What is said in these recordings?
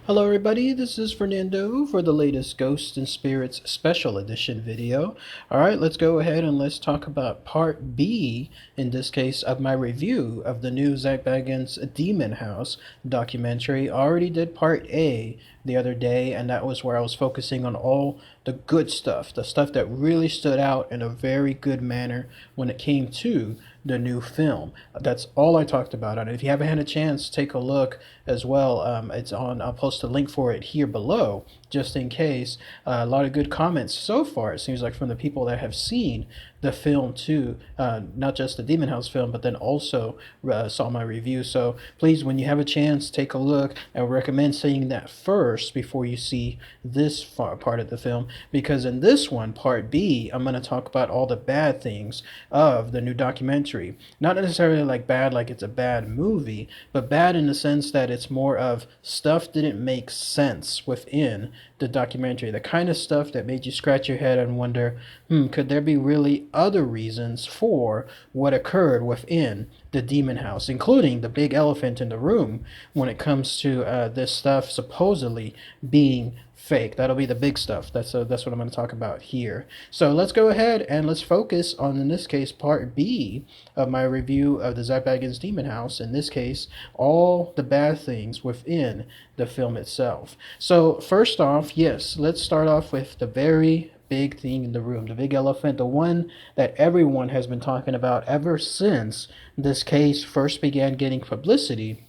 Hello everybody, this is Fernando for the latest Ghosts and Spirits special edition video. Alright, let's go ahead and let's talk about part B, in this case, of my review of the new Zak Bagans Demon House documentary. I already did part A the other day, and that was where I was focusing on all the good stuff, the stuff that really stood out in a very good manner when it came to the new film. That's all I talked about on it. If you haven't had a chance, take a look as well. It's on. I'll post a link for it here below, just in case. A lot of good comments so far, it seems like, from the people that have seen the film too, not just the Demon House film, but then also saw my review. So please, when you have a chance, take a look. I would recommend seeing that first before you see this part of the film, because in this one, part B, I'm going to talk about all the bad things of the new documentary. Not necessarily like bad like it's a bad movie, but bad in the sense that it's more of stuff didn't make sense within the documentary, the kind of stuff that made you scratch your head and wonder, could there be really other reasons for what occurred within the Demon House, including the big elephant in the room when it comes to this stuff supposedly being fake. That'll be the big stuff. That's what I'm going to talk about here. So let's go ahead and let's focus on, in this case, part B of my review of the Zak Bagans Demon House. In this case, all the bad things within the film itself. So first off, yes, let's start off with the very big thing in the room, the big elephant, the one that everyone has been talking about ever since this case first began getting publicity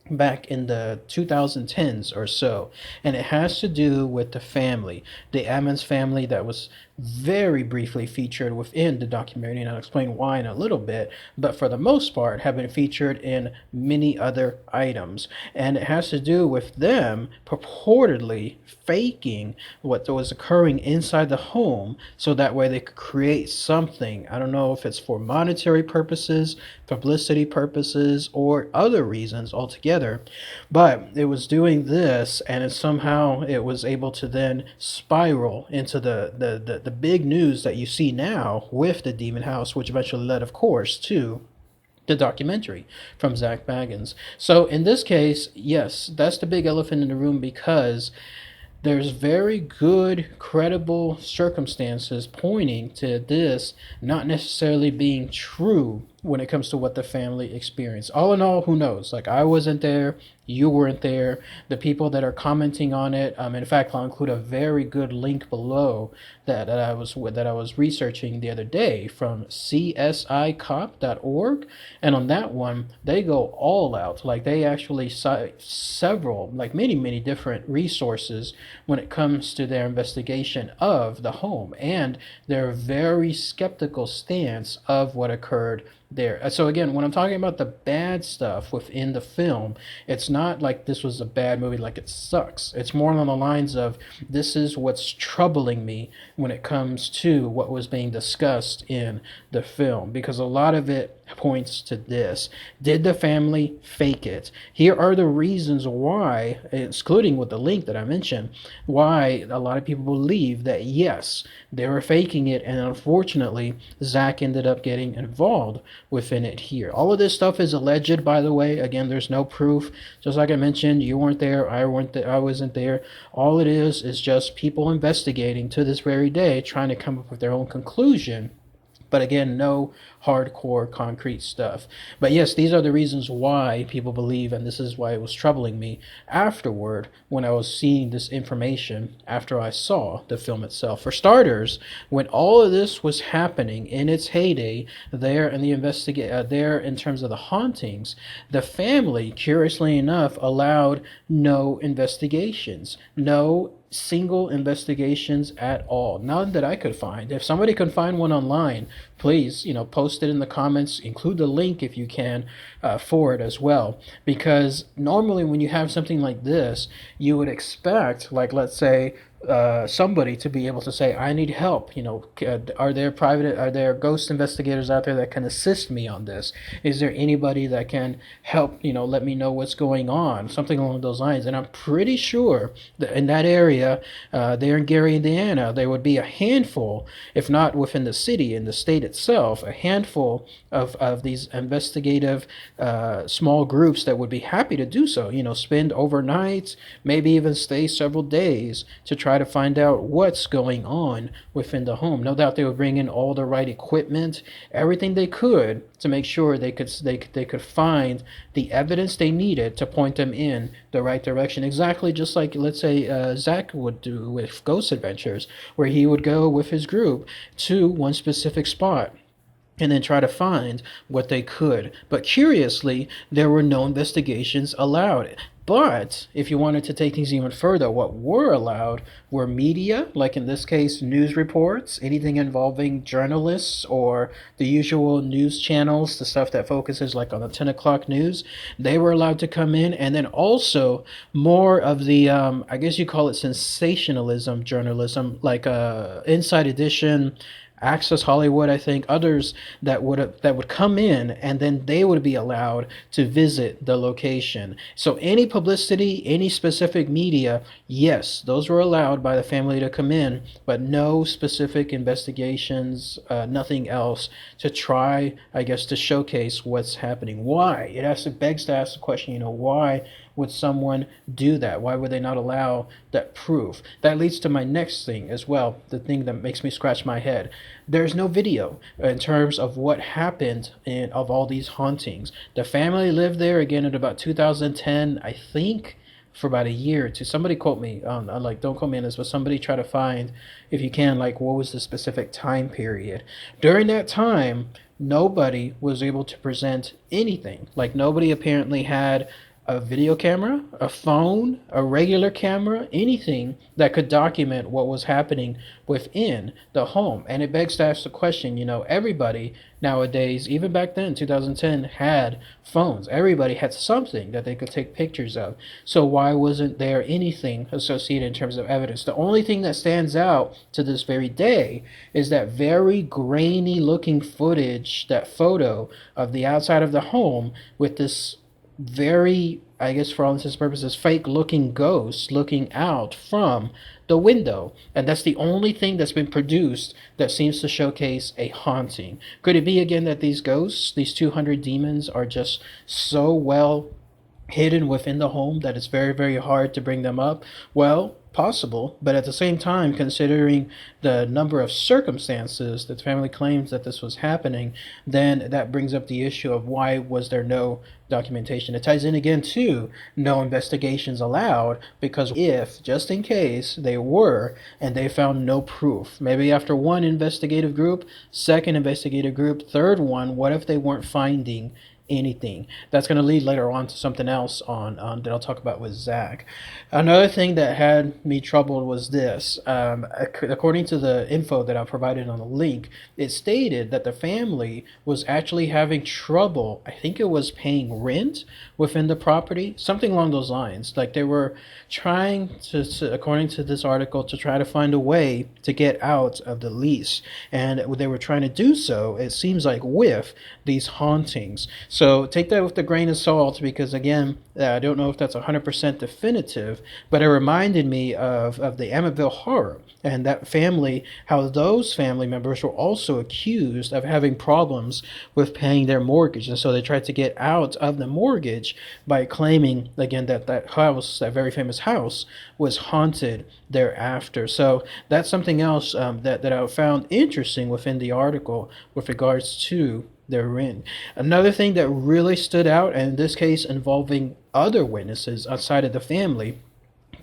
back in the 2010s or so, and it has to do with the family, the Ammons family, that was very briefly featured within the documentary, and I'll explain why in a little bit, but for the most part have been featured in many other items, and it has to do with them purportedly faking what was occurring inside the home so that way they could create something. I don't know if it's for monetary purposes, publicity purposes, or other reasons altogether, but it was doing this, and it was able to then spiral into the big news that you see now with the Demon House, which eventually led, of course, to the documentary from Zak Bagans. So in this case, yes, that's the big elephant in the room, because there's very good, credible circumstances pointing to this not necessarily being true when it comes to what the family experienced. All in all, who knows? Like, I wasn't there, you weren't there. The people that are commenting on it, in fact, I'll include a very good link below that I was researching the other day from csicop.org, and on that one, they go all out. Like, they actually cite several, like many different resources when it comes to their investigation of the home and their very skeptical stance of what occurred there. So again, when I'm talking about the bad stuff within the film, it's not like this was a bad movie, like it sucks. It's more along the lines of, this is what's troubling me when it comes to what was being discussed in the film, because a lot of it points to this. Did the family fake it? Here are the reasons why, excluding with the link that I mentioned, why a lot of people believe that yes, they were faking it, and unfortunately Zak ended up getting involved within it here. All of this stuff is alleged, by the way. Again, there's no proof. Just like I mentioned, you weren't there, I wasn't there. All it is just people investigating to this very day, trying to come up with their own conclusion. But again, no hardcore concrete stuff. But yes, these are the reasons why people believe, and this is why it was troubling me afterward when I was seeing this information after I saw the film itself. For starters, when all of this was happening in its heyday there in there in terms of the hauntings, the family, curiously enough, allowed no investigations, no single investigations at all. None that I could find. If somebody can find one online, please, post it in the comments, include the link if you can for it as well. Because normally when you have something like this, you would expect, like, let's say, somebody to be able to say, I need help. Are there ghost investigators out there that can assist me on this? Is there anybody that can help, let me know what's going on? Something along those lines. And I'm pretty sure that in that area, there in Gary, Indiana, there would be a handful, if not within the city, in the state itself, a handful of these investigative small groups that would be happy to do so, spend overnight, maybe even stay several days to try to find out what's going on within the home. No doubt they would bring in all the right equipment, everything they could to make sure they could find the evidence they needed to point them in the right direction. Exactly just like, let's say, Zak would do with Ghost Adventures, where he would go with his group to one specific spot and then try to find what they could. But curiously, there were no investigations allowed. But if you wanted to take things even further, what were allowed were media, like in this case, news reports, anything involving journalists or the usual news channels, the stuff that focuses like on the 10 o'clock news. They were allowed to come in. And then also more of the, I guess you call it sensationalism journalism, like Inside Edition, Access Hollywood, I think, others that would come in, and then they would be allowed to visit the location. So any publicity, any specific media, yes, those were allowed by the family to come in, but no specific investigations, nothing else to try, I guess, to showcase what's happening. Why? Begs to ask the question, why would someone do that? Why would they not allow that proof? That leads to my next thing as well, the thing that makes me scratch my head. There's no video in terms of what happened of all these hauntings. The family lived there again in about 2010, I think, for about a year or two. Somebody quote me, don't quote me on this, but somebody try to find, if you can, like what was the specific time period. During that time, nobody was able to present anything. Like nobody apparently had a video camera, a phone, a regular camera, anything that could document what was happening within the home. And it begs to ask the question, everybody nowadays, even back then, 2010, had phones. Everybody had something that they could take pictures of. So why wasn't there anything associated in terms of evidence? The only thing that stands out to this very day is that very grainy looking footage, that photo of the outside of the home with this very, I guess for all intents and purposes, fake looking ghost looking out from the window. And that's the only thing that's been produced that seems to showcase a haunting. Could it be again that these ghosts, these 200 demons, are just so well hidden within the home that it's very, very hard to bring them up? Well, possible, but at the same time, considering the number of circumstances that the family claims that this was happening, then that brings up the issue of why was there no documentation. It ties in again to no investigations allowed, because if, just in case, they were and they found no proof, maybe after one investigative group, second investigative group, third one, what if they weren't finding anything? That's going to lead later on to something else on that I'll talk about with Zak. Another thing that had me troubled was this. According to the info that I provided on the link, it stated that the family was actually having trouble, I think it was paying rent within the property, something along those lines. Like they were trying to, according to this article, to try to find a way to get out of the lease. And they were trying to do so, it seems like, with these hauntings. So take that with a grain of salt, because again, I don't know if that's 100% definitive, but it reminded me of the Amityville Horror and that family, how those family members were also accused of having problems with paying their mortgage. And so they tried to get out of the mortgage by claiming, again, that house, that very famous house, was haunted thereafter. So that's something else that I found interesting within the article with regards to their rent. Another thing that really stood out, and in this case involving other witnesses outside of the family,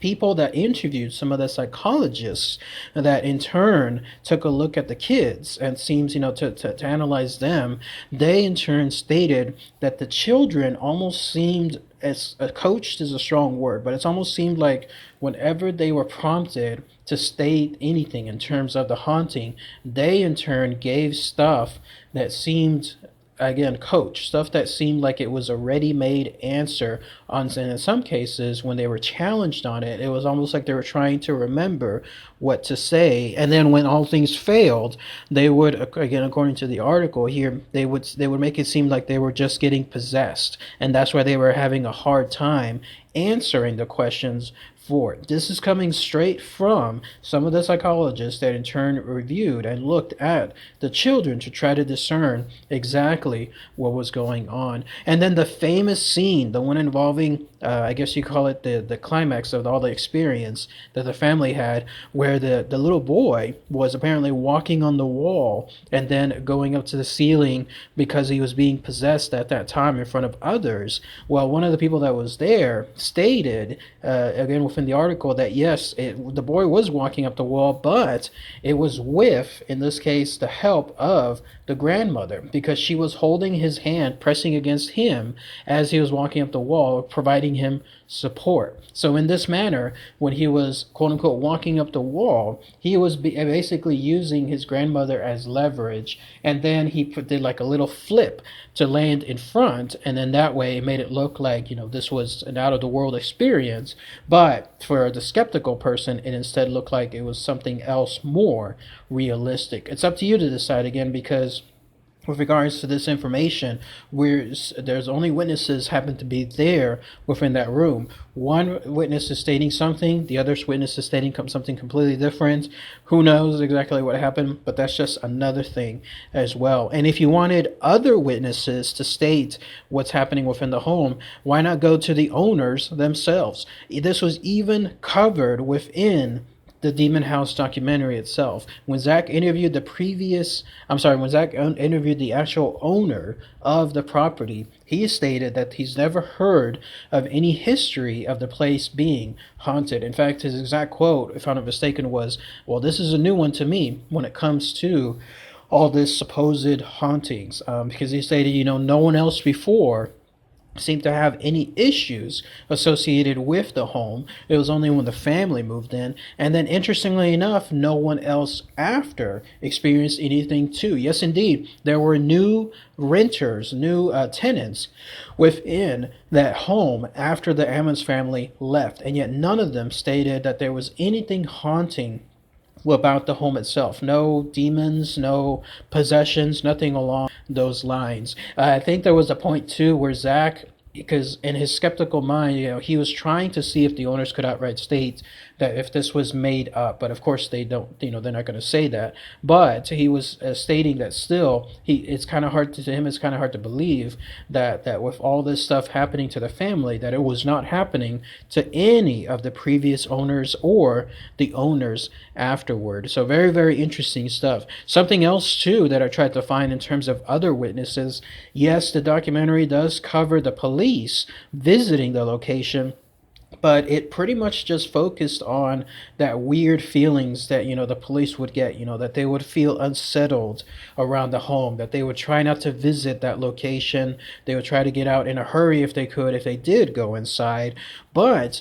people that interviewed some of the psychologists that in turn took a look at the kids and seems, to analyze them, they in turn stated that the children almost seemed, as coached is a strong word, but it's almost seemed like whenever they were prompted to state anything in terms of the haunting, they in turn gave stuff that seemed, again, coach stuff that seemed like it was a ready-made answer on, and in some cases when they were challenged on it, it was almost like they were trying to remember what to say, and then when all things failed, they would, again, according to the article here, they would make it seem like they were just getting possessed, and that's why they were having a hard time answering the questions for it. This is coming straight from some of the psychologists that in turn reviewed and looked at the children to try to discern exactly what was going on. And then the famous scene, the one involving, I guess you call it the climax of all the experience that the family had, where the little boy was apparently walking on the wall and then going up to the ceiling because he was being possessed at that time in front of others. Well, one of the people that was there stated, again within the article, that yes, the boy was walking up the wall, but it was with, in this case, the help of the grandmother, because she was holding his hand, pressing against him as he was walking up the wall, providing him support. So in this manner, when he was quote unquote walking up the wall, he was basically using his grandmother as leverage, and then he did like a little flip to land in front, and then that way it made it look like, this was an out of the world experience. But for the skeptical person, it instead looked like it was something else more realistic. It's up to you to decide, again, because with regards to this information, there's only witnesses happen to be there within that room. One witness is stating something, the other witness is stating something completely different. Who knows exactly what happened, but that's just another thing as well. And if you wanted other witnesses to state what's happening within the home, why not go to the owners themselves? This was even covered within the Demon House documentary itself. When Zak interviewed when Zak interviewed the actual owner of the property, he stated that he's never heard of any history of the place being haunted. In fact, his exact quote, if I'm not mistaken, was, "Well, this is a new one to me when it comes to all this supposed hauntings," because he stated, no one else before seemed to have any issues associated with the home. It was only when the family moved in, and then interestingly enough, no one else after experienced anything too. Yes, indeed, there were new renters, new tenants within that home after the Ammons family left, and yet none of them stated that there was anything haunting about the home itself. No demons, no possessions, nothing along those lines. I think there was a point too where Zak, because in his skeptical mind, he was trying to see if the owners could outright state that if this was made up, but of course they don't, they're not going to say that. But he was stating that still, it's kind of hard to him. It's kind of hard to believe that with all this stuff happening to the family, that it was not happening to any of the previous owners or the owners afterward. So very, very interesting stuff. Something else too that I tried to find in terms of other witnesses. Yes, the documentary does cover the police visiting the location, but it pretty much just focused on that weird feelings that, the police would get, that they would feel unsettled around the home, that they would try not to visit that location. They would try to get out in a hurry if they could, if they did go inside. But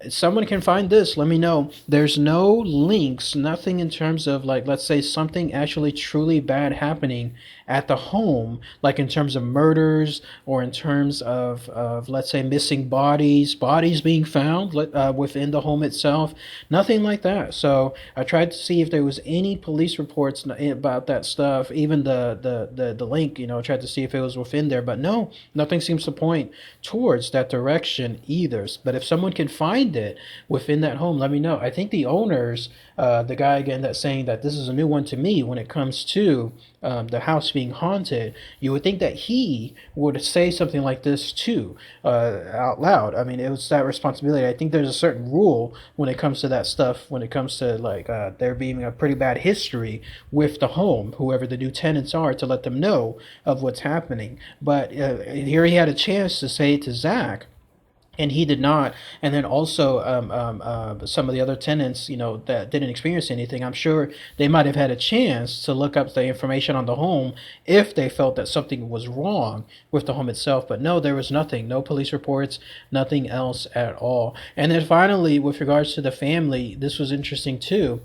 someone can find this, let me know. There's no links, nothing in terms of, like, let's say something actually truly bad happening at the home, like in terms of murders or in terms of let's say missing bodies being found within the home itself. Nothing like that. So I tried to see if there was any police reports about that stuff, even the link, I tried to see if it was within there, but no, nothing seems to point towards that direction either. But if someone can find it within that home, let me know. I think the owners, the guy again that's saying that this is a new one to me when it comes to the house being haunted, you would think that he would say something like this too, out loud. I mean, it was that responsibility. I think there's a certain rule when it comes to that stuff, when it comes to like there being a pretty bad history with the home, whoever the new tenants are, to let them know of what's happening. But here he had a chance to say it to Zak, and he did not. And then also some of the other tenants, that didn't experience anything, I'm sure they might have had a chance to look up the information on the home if they felt that something was wrong with the home itself. But no, there was nothing, no police reports, nothing else at all. And then finally, with regards to the family, this was interesting too.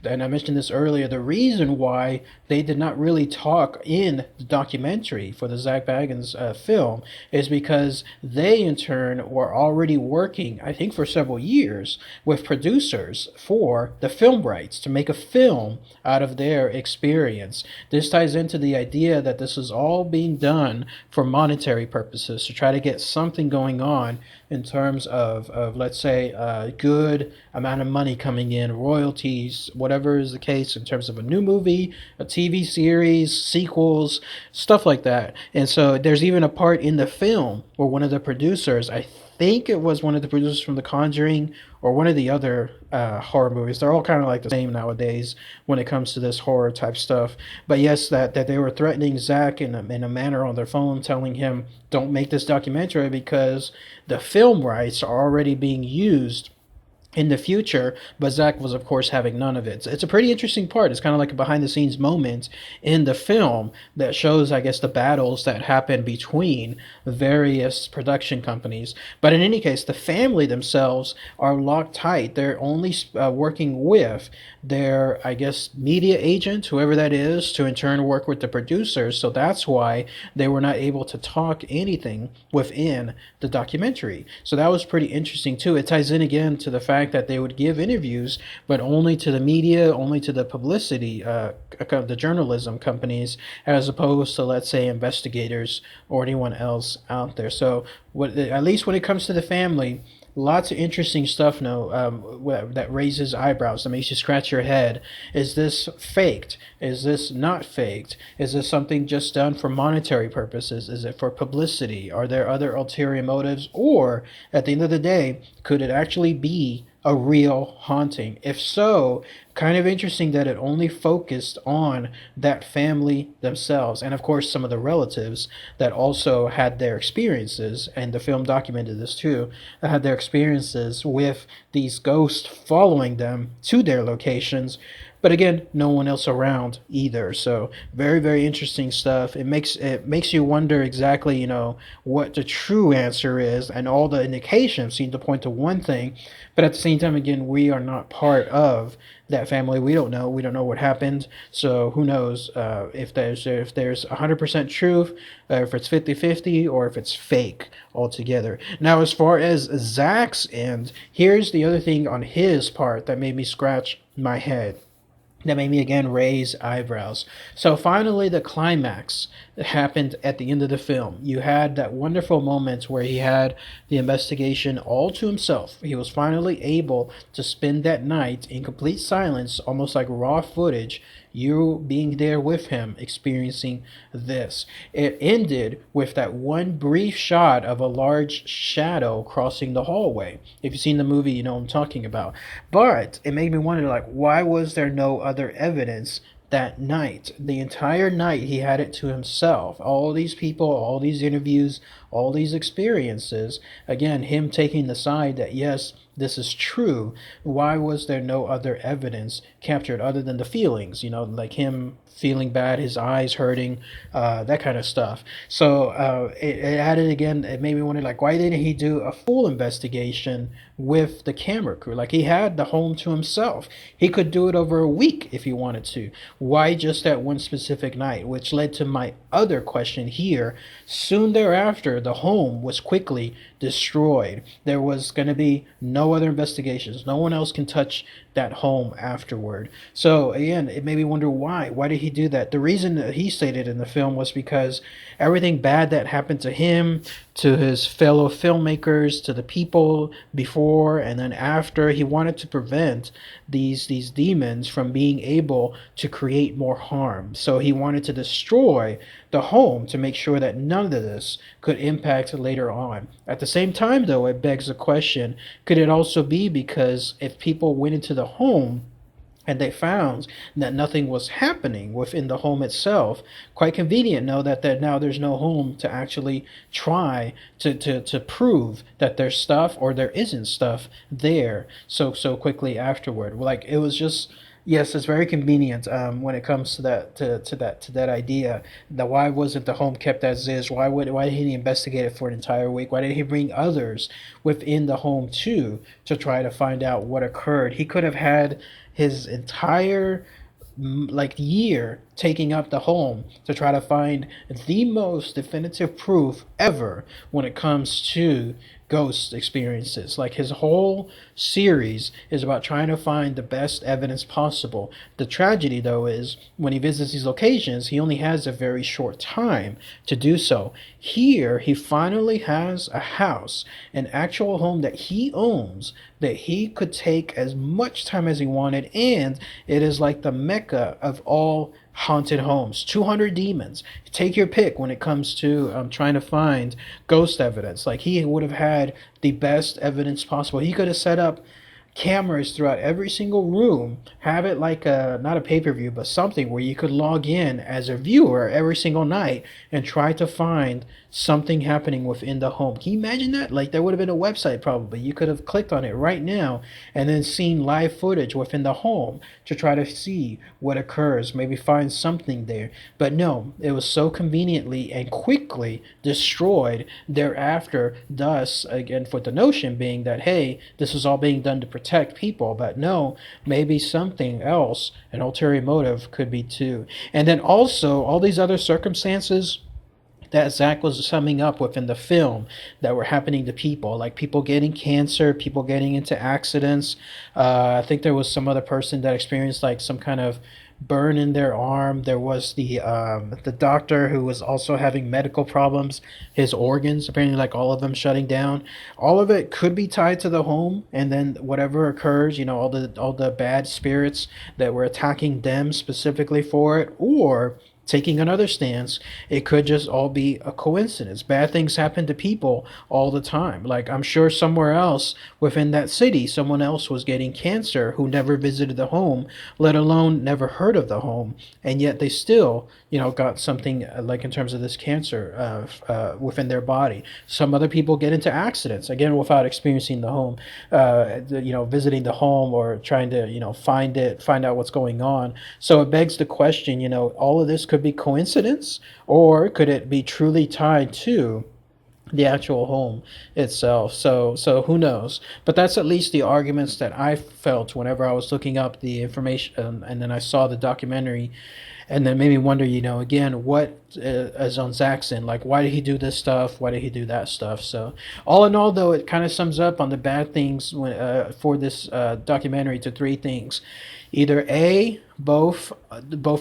and I mentioned this earlier, the reason why they did not really talk in the documentary for the Zak Bagans film is because they, in turn, were already working, I think, for several years with producers for the film rights to make a film out of their experience. This ties into the idea that this is all being done for monetary purposes to try to get something going on in terms of let's say, a good amount of money coming in, royalties, whatever is the case in terms of a new movie, a TV series, sequels, stuff like that. And so there's even a part in the film where one of the producers, I think it was one of the producers from The Conjuring or one of the other horror movies. They're all kind of like the same nowadays when it comes to this horror type stuff. But yes, that they were threatening Zak in a manner on their phone, telling him, don't make this documentary because the film rights are already being used in the future, but Zak was, of course, having none of it. It's a pretty interesting part. It's kind of like a behind the scenes moment in the film that shows, I guess, the battles that happen between various production companies. But in any case, the family themselves are locked tight. They're only working with their, I guess, media agent, whoever that is, to in turn work with the producers. So that's why they were not able to talk anything within the documentary. So that was pretty interesting too. It ties in again to the fact that they would give interviews, but only to the media, only to the publicity, the journalism companies, as opposed to, let's say, investigators or anyone else out there. So at least when it comes to the family, lots of interesting stuff now that raises eyebrows, that makes you scratch your head. Is this faked? Is this not faked? Is this something just done for monetary purposes? Is it for publicity? Are there other ulterior motives? Or, at the end of the day, could it actually be a real haunting? If so, kind of interesting that it only focused on that family themselves, and of course some of the relatives that also had their experiences, and the film documented this too, that had their experiences with these ghosts following them to their locations. But again, no one else around either. So very, very interesting stuff. It makes you wonder exactly, what the true answer is, and all the indications seem to point to one thing. But at the same time, again, we are not part of that family. We don't know. We don't know what happened. So who knows if there's 100% truth, if it's 50-50, or if it's fake altogether. Now, as far as Zak's end, here's the other thing on his part that made me scratch my head, that made me again raise eyebrows. So finally, the climax happened at the end of the film. You had that wonderful moment where he had the investigation all to himself. He was finally able to spend that night in complete silence, almost like raw footage, you being there with him, experiencing this. It ended with that one brief shot of a large shadow crossing the hallway. If you've seen the movie, you know what I'm talking about. But it made me wonder, like, why was there no other evidence that night? The entire night he had it to himself. All these people, all these interviews, all these experiences. Again, him taking the side that yes, this is true. Why was there no other evidence captured other than the feelings? Like him feeling bad, his eyes hurting, that kind of stuff. So it added again, it made me wonder, like, why didn't he do a full investigation with the camera crew? Like, he had the home to himself. He could do it over a week if he wanted to. Why just that one specific night? Which led to my other question here. Soon thereafter, the home was quickly destroyed. There was going to be no other investigations. No one else can touch that home afterward. So again, it made me wonder why. Why did he do that? The reason that he stated in the film was because everything bad that happened to him, to his fellow filmmakers, to the people before and then after, he wanted to prevent these demons from being able to create more harm. So he wanted to destroy the home to make sure that none of this could impact later on. At the same time, though, it begs the question, could it also be because if people went into the home and they found that nothing was happening within the home itself, quite convenient, know that now there's no home to actually try to prove that there's stuff or there isn't stuff there so quickly afterward. Like, it was just Yes, it's very convenient when it comes to that idea. That why wasn't the home kept as is? Why did he investigate it for an entire week? Why did he bring others within the home too to try to find out what occurred? He could have had his entire like year taking up the home to try to find the most definitive proof ever when it comes to ghost experiences. Like his whole series is about trying to find the best evidence possible. The tragedy, though, is when he visits these locations, he only has a very short time to do so. Here, he finally has a house, an actual home that he owns, that he could take as much time as he wanted, and it is like the mecca of all haunted homes. 200 demons. Take your pick when it comes to trying to find ghost evidence. Like he would have had the best evidence possible. He could have set up cameras throughout every single room, have it like a not a pay-per-view but something where you could log in as a viewer every single night and try to find something happening within the home. Can you imagine that? Like there would have been a website probably. You could have clicked on it right now and then seen live footage within the home to try to see what occurs, maybe find something there. But no, it was so conveniently and quickly destroyed thereafter, thus again for the notion being that hey, this is all being done to protect people, but no, maybe something else, an ulterior motive could be too. And then also all these other circumstances that Zak was summing up within the film that were happening to people, like people getting cancer, people getting into accidents. I think there was some other person that experienced like some kind of burn in their arm. There was the doctor who was also having medical problems, his organs apparently like all of them shutting down. All of it could be tied to the home, and then whatever occurs, you know, all the bad spirits that were attacking them specifically for it, or taking another stance, it could just all be a coincidence. Bad things happen to people all the time. Like I'm sure somewhere else within that city, someone else was getting cancer who never visited the home, let alone never heard of the home, and yet they still, you know, got something like in terms of this cancer within their body. Some other people get into accidents again without experiencing the home, you know, visiting the home or trying to, you know, find out what's going on. So it begs the question, you know, all of this could be coincidence, or could it be truly tied to the actual home itself? So who knows? But that's at least the arguments that I felt whenever I was looking up the information, and then I saw the documentary, and then made me wonder, you know, again, what is on Zak's end? Like, why did he do this stuff? Why did he do that stuff? So, all in all, though, it kind of sums up on the bad things for this documentary to three things. Either A, both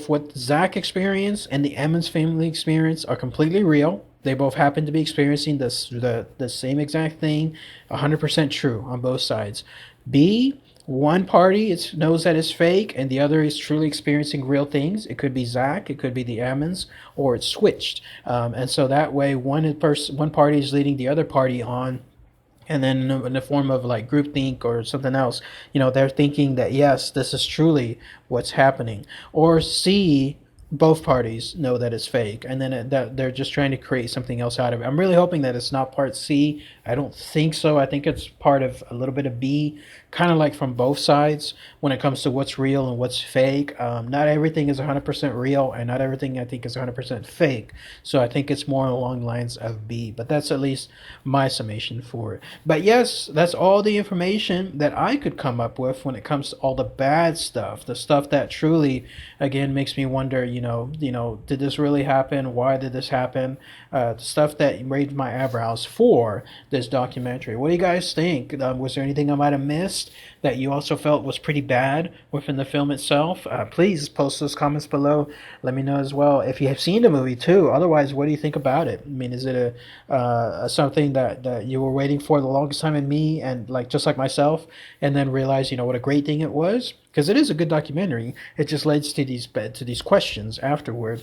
what Zak experienced and the Ammons family experience are completely real. They both happen to be experiencing the same exact thing, 100% true on both sides. B, one party knows that it's fake, and the other is truly experiencing real things. It could be Zak, it could be the Ammons, or it's switched. And so that way, one party is leading the other party on, and then in the form of like groupthink or something else, you know, they're thinking that yes, this is truly what's happening. Or C, both parties know that it's fake, and then that they're just trying to create something else out of it. I'm really hoping that it's not part C. I don't think so. I think it's part of a little bit of B, kind of like from both sides when it comes to what's real and what's fake. Not everything is 100% real, and not everything I think is 100% fake. So I think it's more along the lines of B, but that's at least my summation for it. But yes, that's all the information that I could come up with when it comes to all the bad stuff, the stuff that truly, again, makes me wonder, did this really happen? Why did this happen? The stuff that raised my eyebrows for this documentary. What do you guys think? Was there anything I might have missed that you also felt was pretty bad within the film itself? Please post those comments below. Let me know as well if you have seen the movie too. Otherwise, what do you think about it? I mean, is it a something that you were waiting for the longest time in me, and like just like myself, and then realize what a great thing it was? Because it is a good documentary. It just leads to these questions afterward.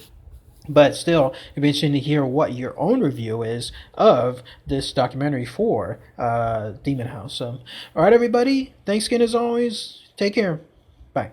But still, it'd be interesting to hear what your own review is of this documentary for Demon House. All right, everybody. Thanks again as always. Take care. Bye.